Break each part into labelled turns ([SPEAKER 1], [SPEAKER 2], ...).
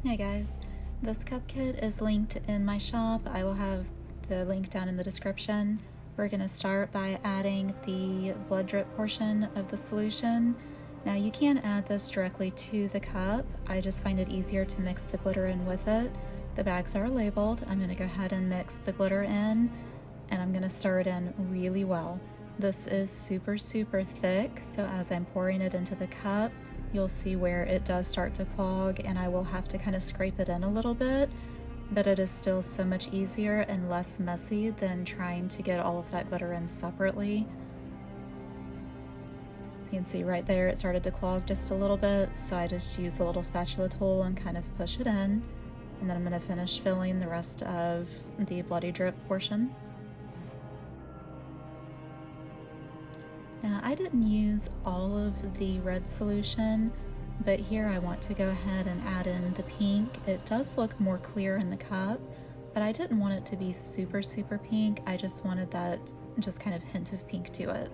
[SPEAKER 1] Hey guys, this cup kit is linked in my shop. I will have the link down in the description. We're going to start by adding the blood drip portion of the solution. Now you can add this directly to the cup. I just find it easier to mix the glitter in with it. The bags are labeled. I'm going to go ahead and mix the glitter in, and I'm going to stir it in really well. This is super thick, so as I'm pouring it into the cup, you'll see where it does start to clog, and I will have to kind of scrape it in a little bit, but it is still so much easier and less messy than trying to get all of that glitter in separately. You can see right there it started to clog just a little bit, so I just use the little spatula tool and kind of push it in, and then I'm going to finish filling the rest of the bloody drip portion. Now, I didn't use all of the red solution, but here I want to go ahead and add in the pink. It does look more clear in the cup, but I didn't want it to be super pink. I just wanted that just kind of hint of pink to it.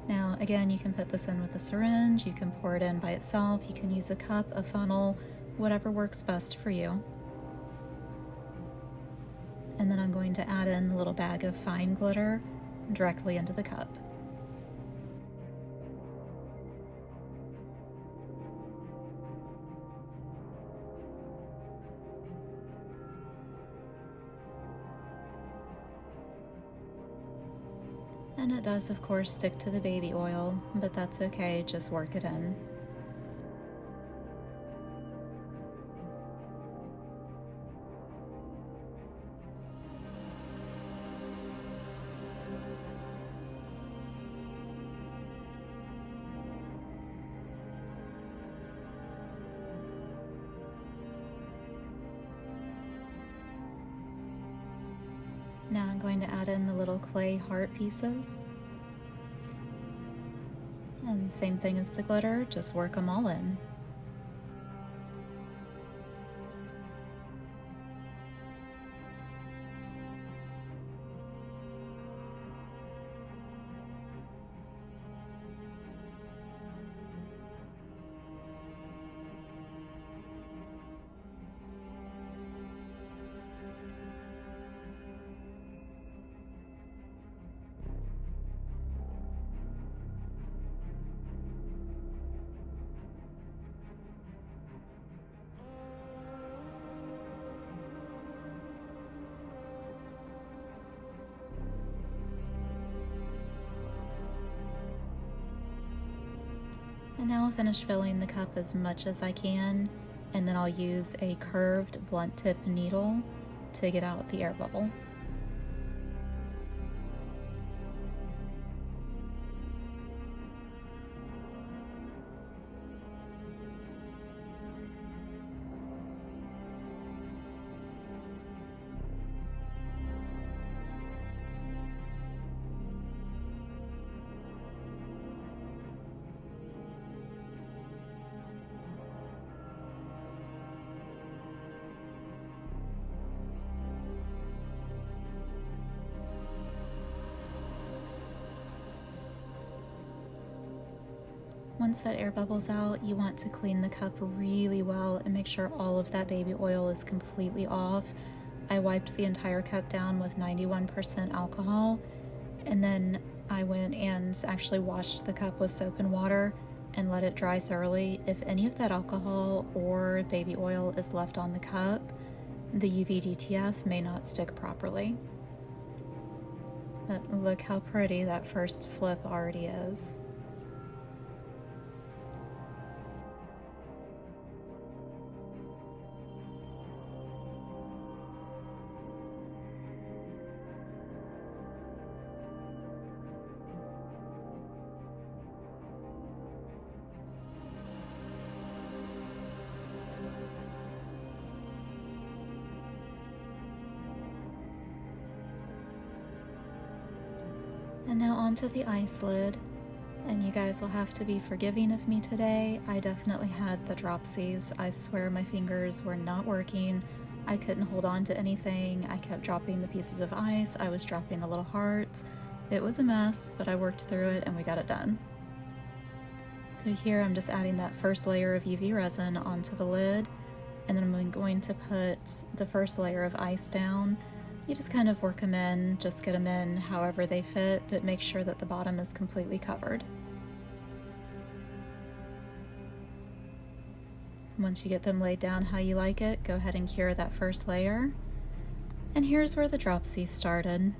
[SPEAKER 1] Now, again, you can put this in with a syringe, you can pour it in by itself, you can use a cup, a funnel, whatever works best for you. And then I'm going to add in the little bag of fine glitter directly into the cup. And it does, of course, stick to the baby oil, but that's okay, just work it in. Now I'm going to add in the little clay heart pieces. And same thing as the glitter, just work them all in. And now I'll finish filling the cup as much as I can, and then I'll use a curved blunt tip needle to get out the air bubble. Once that air bubble's out, you want to clean the cup really well and make sure all of that baby oil is completely off. I wiped the entire cup down with 91% alcohol, and then I went and actually washed the cup with soap and water and let it dry thoroughly. If any of that alcohol or baby oil is left on the cup, the UV DTF may not stick properly. But look how pretty that first flip already is. And now onto the ice lid, and you guys will have to be forgiving of me today. I definitely had the dropsies. I swear my fingers were not working. I couldn't hold on to anything. I kept dropping the pieces of ice. I was dropping the little hearts. It was a mess, but I worked through it and we got it done. So here I'm just adding that first layer of UV resin onto the lid, and then I'm going to put the first layer of ice down. You just kind of work them in, just get them in however they fit, but make sure that the bottom is completely covered. Once you get them laid down how you like it, go ahead and cure that first layer. And here's where the dropsies started.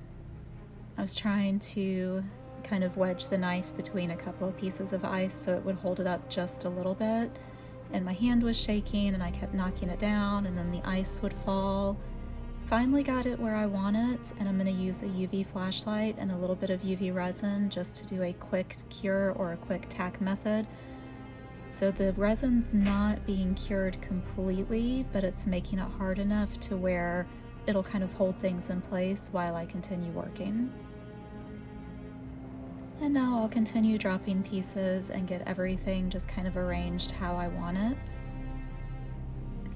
[SPEAKER 1] I was trying to kind of wedge the knife between a couple of pieces of ice so it would hold it up just a little bit, and my hand was shaking and I kept knocking it down and then the ice would fall. Finally got it where I want it, and I'm going to use a UV flashlight and a little bit of UV resin just to do a quick cure or a quick tack method. So the resin's not being cured completely, but it's making it hard enough to where it'll kind of hold things in place while I continue working. And now I'll continue dropping pieces and get everything just kind of arranged how I want it.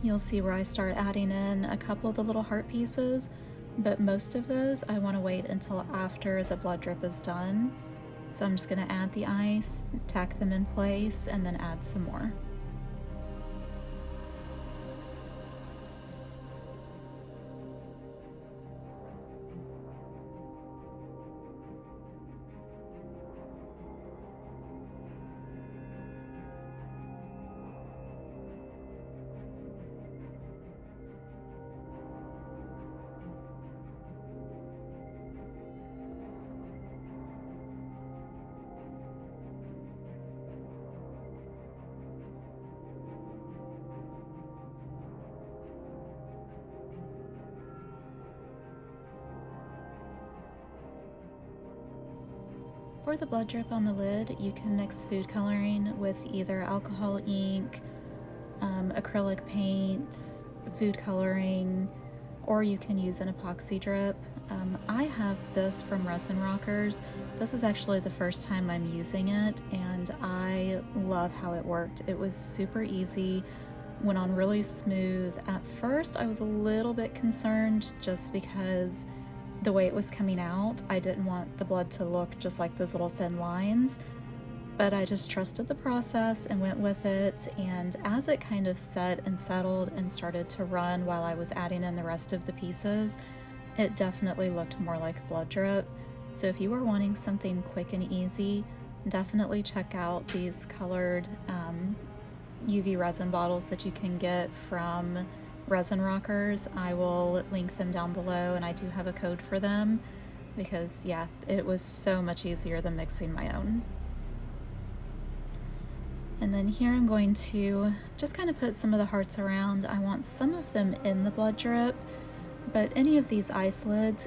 [SPEAKER 1] You'll see where I start adding in a couple of the little heart pieces, but most of those I want to wait until after the blood drip is done. So I'm just going to add the ice, tack them in place, and then add some more. For the blood drip on the lid, you can mix food coloring with either alcohol ink, acrylic paints, food coloring, or you can use an epoxy drip. I have this from Resin Rockers. This is actually the first time I'm using it, and I love how it worked. It was super easy, went on really smooth. At first, I was a little bit concerned just because the way it was coming out, I didn't want the blood to look just like those little thin lines, but I just trusted the process and went with it. And as it kind of set and settled and started to run while I was adding in the rest of the pieces, it definitely looked more like blood drip. So if you were wanting something quick and easy, definitely check out these colored UV resin bottles that you can get from Resin Rockers. I will link them down below, and I do have a code for them because yeah, it was so much easier than mixing my own. And then here I'm going to just kind of put some of the hearts around. I want some of them in the blood drip, but any of these ice lids,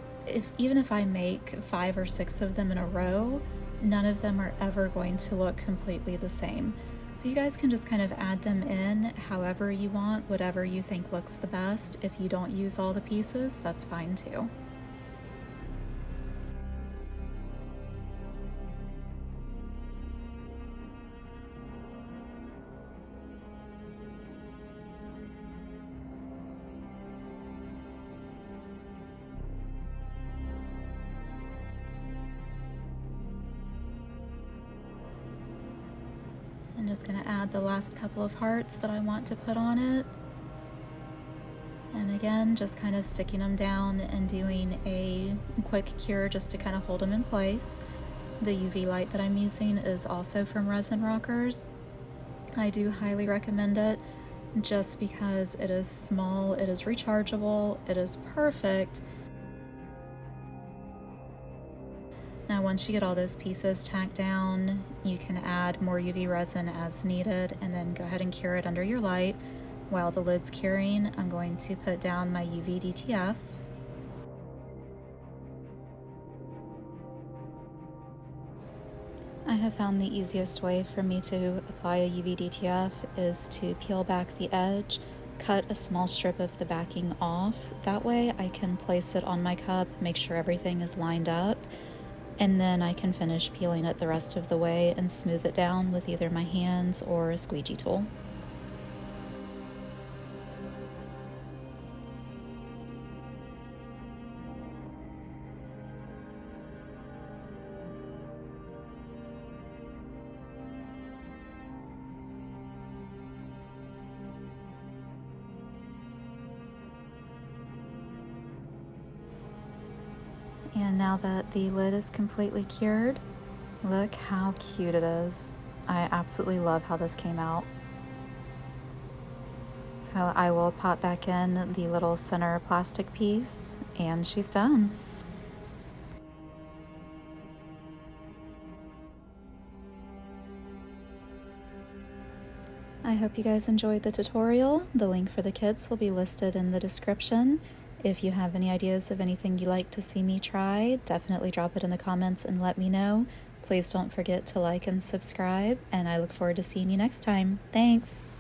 [SPEAKER 1] even if I make 5 or 6 of them in a row, none of them are ever going to look completely the same. So you guys can just kind of add them in however you want, whatever you think looks the best. If you don't use all the pieces, that's fine too. I'm just going to add the last couple of hearts that I want to put on it. And again, just kind of sticking them down and doing a quick cure just to kind of hold them in place. The UV light that I'm using is also from Resin Rockers. I do highly recommend it just because it is small, it is rechargeable, it is perfect. Now once you get all those pieces tacked down, you can add more UV resin as needed and then go ahead and cure it under your light. While the lid's curing, I'm going to put down my UV DTF. I have found the easiest way for me to apply a UV DTF is to peel back the edge, cut a small strip of the backing off. That way I can place it on my cup, make sure everything is lined up, and then I can finish peeling it the rest of the way and smooth it down with either my hands or a squeegee tool. And now that the lid is completely cured, look how cute it is. I absolutely love how this came out. So I will pop back in the little center plastic piece, and she's done. I hope you guys enjoyed the tutorial. The link for the kits will be listed in the description. If you have any ideas of anything you'd like to see me try, definitely drop it in the comments and let me know. Please don't forget to like and subscribe, and I look forward to seeing you next time. Thanks!